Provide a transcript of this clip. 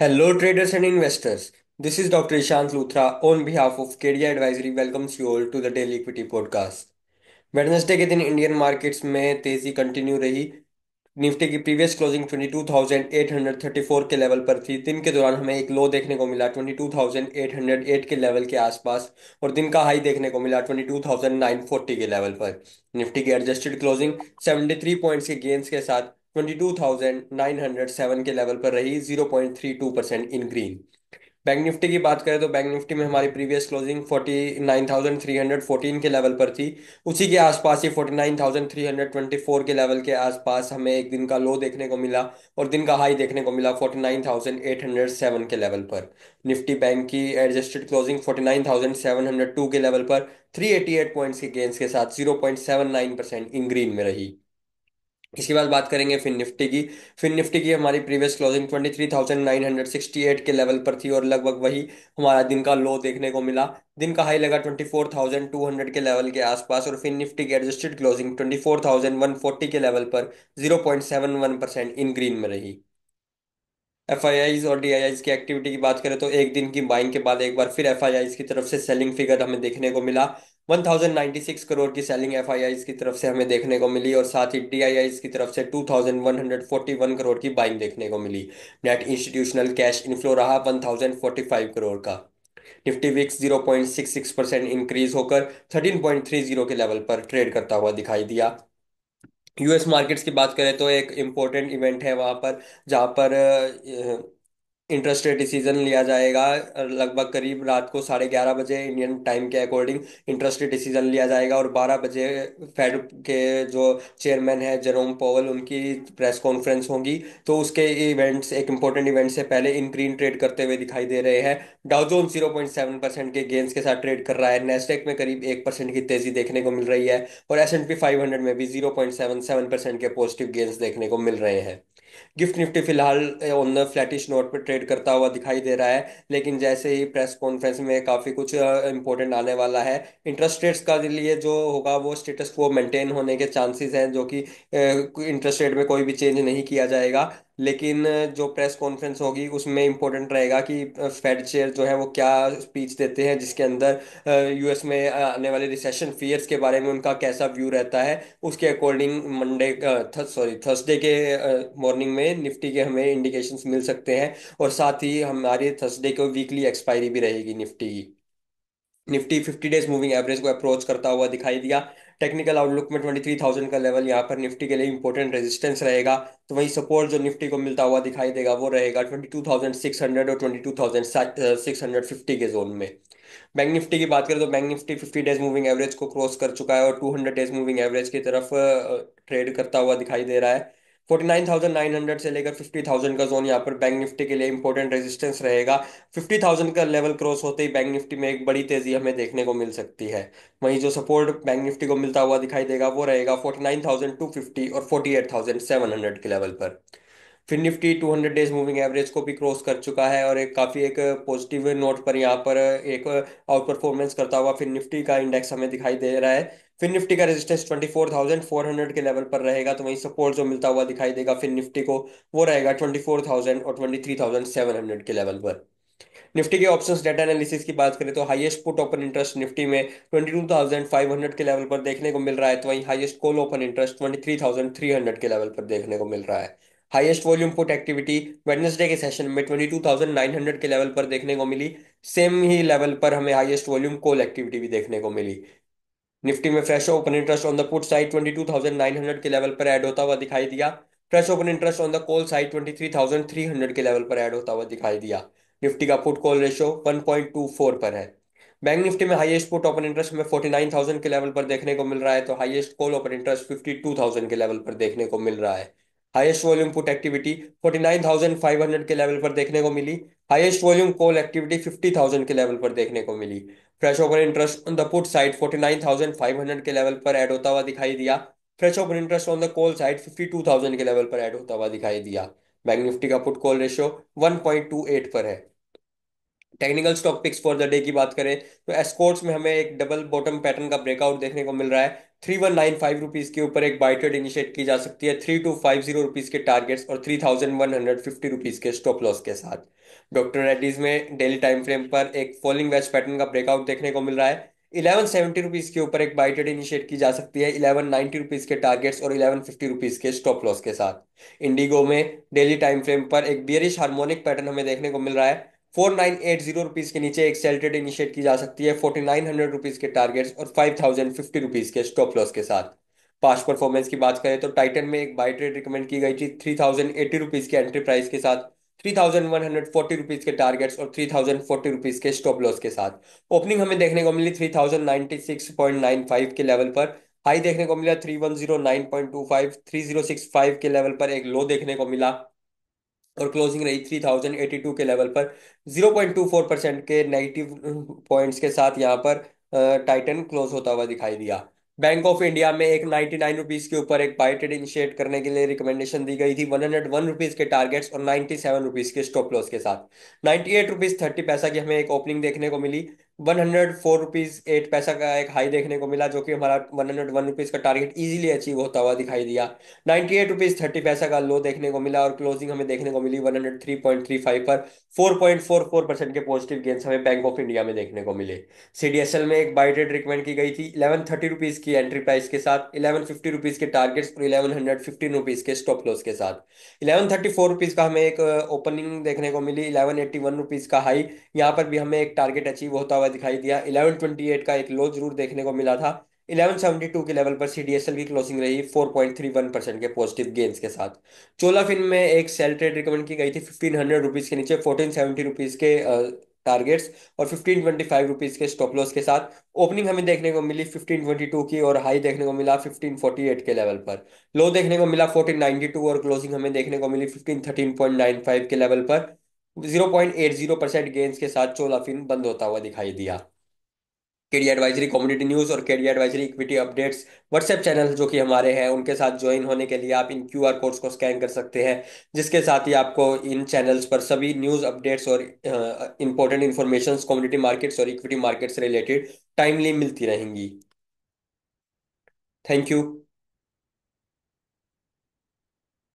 Hello, traders and investors. This is Dr. Ishant Luthra on behalf of KDI Advisory welcomes you all to the Daily Equity Podcast. Wednesday के दिन Indian markets में तेजी continue रही। Nifty की previous closing 22,834 के level पर थी। दिन के दौरान हमें एक लो देखने को मिला 22,808 के लेवल के आसपास और दिन का हाई देखने को मिला 22,940 के लेवल पर। निफ्टी की एडजस्टेड क्लोजिंग 73 पॉइंट्स के गेंस के साथ 22,907 के लेवल पर रही, 0.32% इन ग्रीन। बैंक निफ्टी की बात करें तो बैंक निफ्टी में हमारी प्रीवियस क्लोजिंग 49,314 के लेवल पर थी। उसी के आसपास ही 49,324 के लेवल के आसपास हमें एक दिन का लो देखने को मिला और दिन का हाई देखने को मिला 49,807 के लेवल पर। निफ्टी बैंक की एडजस्टेड क्लोजिंग 49,702 के लेवल पर 388 पॉइंट्स के गेंस के साथ 0.79% इन ग्रीन में रही। इसके बाद बात करेंगे फिन निफ्टी की। फिन निफ्टी की हमारी प्रीवियस क्लोजिंग 23,968 के लेवल पर थी और लगभग वही हमारा दिन का लो देखने को मिला। दिन का हाई लगा 24,200 के लेवल के आसपास और फिन निफ्टी की एडजस्टेड क्लोजिंग 24,140 के लेवल पर 0.71% इन ग्रीन में रही। एफआईआईज और डीआईआईज की एक्टिविटी की बात करें तो एक दिन की बाइंग के बाद एक बार फिर एफआईआईज की तरफ से सेलिंग फिगर हमें देखने को मिला। 1096 करोड़ की सेलिंग एफआईआईज की तरफ से हमें देखने को मिली और साथ ही डीआईआईज की तरफ से 2141 करोड़ की बाइंग देखने को मिली। नेट इंस्टीट्यूशनल कैश इनफ्लो रहा 1045 करोड़ का। निफ्टी विक्स 0.66% इंक्रीज होकर 13.30 के लेवल पर ट्रेड करता हुआ दिखाई दिया। यूएस मार्केट्स की बात करें तो एक इम्पोर्टेंट इवेंट है वहां पर, जहां पर इंटरेस्ट रेट डिसीजन लिया जाएगा। लगभग करीब रात को 11:30 बजे इंडियन टाइम के अकॉर्डिंग इंटरेस्ट रेट डिसीजन लिया जाएगा और 12 बजे फेड के जो चेयरमैन है जेरोम पोवल, उनकी प्रेस कॉन्फ्रेंस होगी। तो उसके इवेंट्स, एक इम्पोर्टेंट इवेंट से पहले इन ग्रीन ट्रेड करते हुए दिखाई दे रहे हैं। डाउ जोन्स 0.7% के गेंस के साथ ट्रेड कर रहा है। नेस्डेक में करीब 1% की तेजी देखने को मिल रही है और S&P 500 में भी 0.77% के पॉजिटिव गेंस देखने को मिल रहे हैं। गिफ्ट निफ्टी फिलहाल ऑन द फ्लैटिश नोट पर ट्रेड करता हुआ दिखाई दे रहा है, लेकिन जैसे ही प्रेस कॉन्फ्रेंस में काफी कुछ इंपॉर्टेंट आने वाला है। इंटरेस्ट रेट्स का लिए जो होगा वो स्टेटस को मेंटेन होने के चांसेस हैं, जो कि इंटरेस्ट रेट में कोई भी चेंज नहीं किया जाएगा। लेकिन जो प्रेस कॉन्फ्रेंस होगी उसमें इंपॉर्टेंट रहेगा कि फेड चेयर जो है वो क्या स्पीच देते हैं, जिसके अंदर यूएस में आने वाले रिसेशन फियर्स के बारे में उनका कैसा व्यू रहता है। उसके अकॉर्डिंग मंडे सॉरी थर्सडे के मॉर्निंग में निफ्टी के हमें इंडिकेशंस मिल सकते हैं और साथ ही हमारी थर्सडे को वीकली एक्सपायरी भी रहेगी निफ्टी की। निफ्टी 50 डेज मूविंग एवरेज को अप्रोच करता हुआ दिखाई दिया। टेक्निकल आउटलुक में 23,000 का लेवल यहाँ पर निफ्टी के लिए इंपॉर्टेंट रेजिस्टेंस रहेगा। तो वही सपोर्ट जो निफ्टी को मिलता हुआ दिखाई देगा वो रहेगा 22,600 और 22,650 के जोन में। बैंक निफ्टी की बात करें तो bank Nifty 50 days moving average को क्रॉस कर चुका है और 200 डेज मूविंग एवरेज की तरफ ट्रेड करता हुआ दिखाई दे रहा है। 49,900 से लेकर 50,000 का जोन यहाँ पर बैंक निफ्टी के लिए इंपॉर्टेंट रेजिस्टेंस रहेगा। 50,000 का लेवल क्रॉस होते ही बैंक निफ्टी में एक बड़ी तेजी हमें देखने को मिल सकती है। वहीं जो सपोर्ट बैंक निफ्टी को मिलता हुआ दिखाई देगा वो रहेगा 49,250 और 48,700 के लेवल पर। फिर निफ्टी 200 डेज मूविंग एवरेज को भी क्रॉस कर चुका है और एक काफी एक पॉजिटिव नोट पर यहाँ पर एक आउट परफॉर्मेंस करता हुआ फिर निफ्टी का इंडेक्स हमें दिखाई दे रहा है। फिर निफ्टी का रेजिस्टेंस 24,400 के लेवल पर रहेगा, तो वहीं सपोर्ट जो मिलता हुआ दिखाई देगा फिर निफ्टी को वो रहेगा 24,000 और 23,700 के लेवल पर। निफ्टी के ऑप्शंस डेटा एनालिसिस की बात करें तो highest put open interest Nifty में 22,500 के लेवल पर देखने को मिल रहा है, तो वहीं हाईएस्ट कॉल ओपन इंटरेस्ट 23,300 के लेवल पर देखने को मिल रहा है। Highest volume put activity Wednesday के सेशन में 22,900 के लेवल पर देखने को मिली। सेम ही लेवल पर हमें हाईएस्ट वॉल्यूम कॉल एक्टिविटी भी देखने को मिली। निफ्टी में fresh open interest on the put side 22,900 के लेवल पर ऐड होता हुआ दिखाई दिया। Fresh open interest on the call side 23,300 के लेवल पर ऐड होता हुआ दिखाई दिया। निफ्टी का पुट कॉल रेशो 1.24 पर है। बैंक निफ्टी में हाईएस्ट पुट ओपन इंटरेस्ट में 49,000 के लेवल पर देखने को मिल रहा है, तो हाईएस्ट कॉल ओपन इंटरेस्ट 52,000 के लेवल पर देखने को मिल रहा है। हाईएस्ट वॉल्यूम पुट एक्टिविटी 49,500 के लेवल पर देखने को मिली। हाईएस्ट वॉल्यूम कॉल एक्टिविटी 50,000 के लेवल पर देखने को मिली। Fresh open interest on the put side 49,500 के लेवल पर ऐड होता हुआ दिखाई दिया। Fresh open interest on the call side 52,000 के लेवल पर ऐड होता हुआ दिखाई दिया। बैंक निफ्टी का पुट कॉल रेशियो 1.28 पर है। Technical stock picks for the day की बात करें तो एस्कॉर्ट्स में हमें एक डबल बॉटम पैटर्न का ब्रेकआउट देखने को मिल रहा है। 3195 रुपीज के ऊपर एक बाय ट्रेड इनिशिएट की जा सकती है 3250 रुपीज के टारगेट्स और 3150 रुपीज के स्टॉप लॉस के साथ। डॉक्टर रेड्डीज में डेली टाइम फ्रेम पर एक फॉलिंग वेज पैटर्न का ब्रेकआउट देखने को मिल रहा है। 1170 रुपीज के ऊपर एक बाय ट्रेड इनिशिएट की जा सकती है 1190 रुपीज के टारगेट्स और 1150 रुपीज के स्टॉप लॉस के साथ। इंडिगो में डेली टाइम फ्रेम पर एक बियरिश हार्मोनिक पैटर्न हमें देखने को मिल रहा है। 4980 रुपीज के नीचे एक सेल ट्रेड इनिशिएट की जा सकती है 4900 रुपीज के टारगेट्स और 5050 रुपीज के स्टॉप लॉस के साथ। पास्ट परफॉर्मेंस की बात करें तो टाइटन में एक बाय ट्रेड रिकमेंड की गई थी 3080 रुपीज के एंट्री प्राइस के साथ 3140 रुपीज के टारगेट्स और 3040 रुपीज के स्टॉप लॉस के साथ। ओपनिंग हमें देखने को मिली 3096.95 के लेवल पर। हाई देखने को मिला 3109.25 3065 के लेवल पर एक लो देखने को मिला और क्लोजिंग रही 3082 के लेवल पर। 0.24% के नेगेटिव पॉइंट्स के साथ यहाँ पर टाइटन क्लोज होता हुआ दिखाई दिया। बैंक ऑफ इंडिया में एक 99 रुपीज के ऊपर एक बाय ट्रेड इनिशिएट करने के लिए रिकमेंडेशन दी गई थी 101 रुपीज के टारगेट्स और 97 रुपीज के स्टॉप लॉस के साथ। 98 रुपीज 30 पैसा की हमें एक ओपनिंग देखने को मिली। 104 रुपीज 8 पैसा का एक हाई देखने को मिला जो कि हमारा 101 रुपीज का टारगेट इजीली अचीव होता हुआ दिखाई दिया। 98 रुपीज 30 पैसा का लो देखने को मिला और क्लोजिंग हमें देखने को मिली 103.35 पर। 4.44% के पॉजिटिव गेंस हमें बैंक ऑफ इंडिया में देखने को मिले। सीडीएसएल में एक बाय ट्रेड रिकमेंड की गई थी 1130 रुपीज की एंट्री प्राइस के साथ 1150 रुपीज के टारगेट्स और 1115 रुपीज के स्टॉप लॉस के साथ। 1134 रुपीज का हमें एक ओपनिंग देखने को मिली 1181 रुपीज का हाई। यहाँ पर भी हमें एक टारगेट अचीव होता हुआ दिखाई दिया 1128 का एक लो जरूर देखने को मिला था। 1172 के लेवल पर सीडीएसएल की क्लोजिंग रही 4.31% के पॉजिटिव गेंस के साथ। चोला फिन में एक सेल ट्रेड रिकमेंड की गई थी 1500 रुपीज के नीचे 1470 रुपीज के टारगेट्स और 1525 रुपीज के स्टॉप लॉस के साथ। ओपनिंग हमें देखने को मिली 1522 की और हाई देखने को मिला 1548 के लेवल पर। लो देखने को मिला 1492 और क्लोजिंग हमें देखने को मिली 1513.95 के लेवल पर। 0.80% गेंस के साथ चोला फिन बंद होता हुआ दिखाई दिया। केडी एडवाइजरी कम्युनिटी न्यूज़ और KD advisory equity updates WhatsApp channel जो कि हमारे हैं उनके साथ ज्वाइन होने के लिए आप इन क्यूआर कोड्स को स्कैन कर सकते हैं जिसके साथ ही आपको इन चैनल्स पर सभी न्यूज़ अपडेट्स और इंपॉर्टेंट इंफॉर्मेशंस कम्युनिटी मार्केट्स और इक्विटी मार्केट्स से रिलेटेड टाइमली मिलती रहेंगी। Thank you.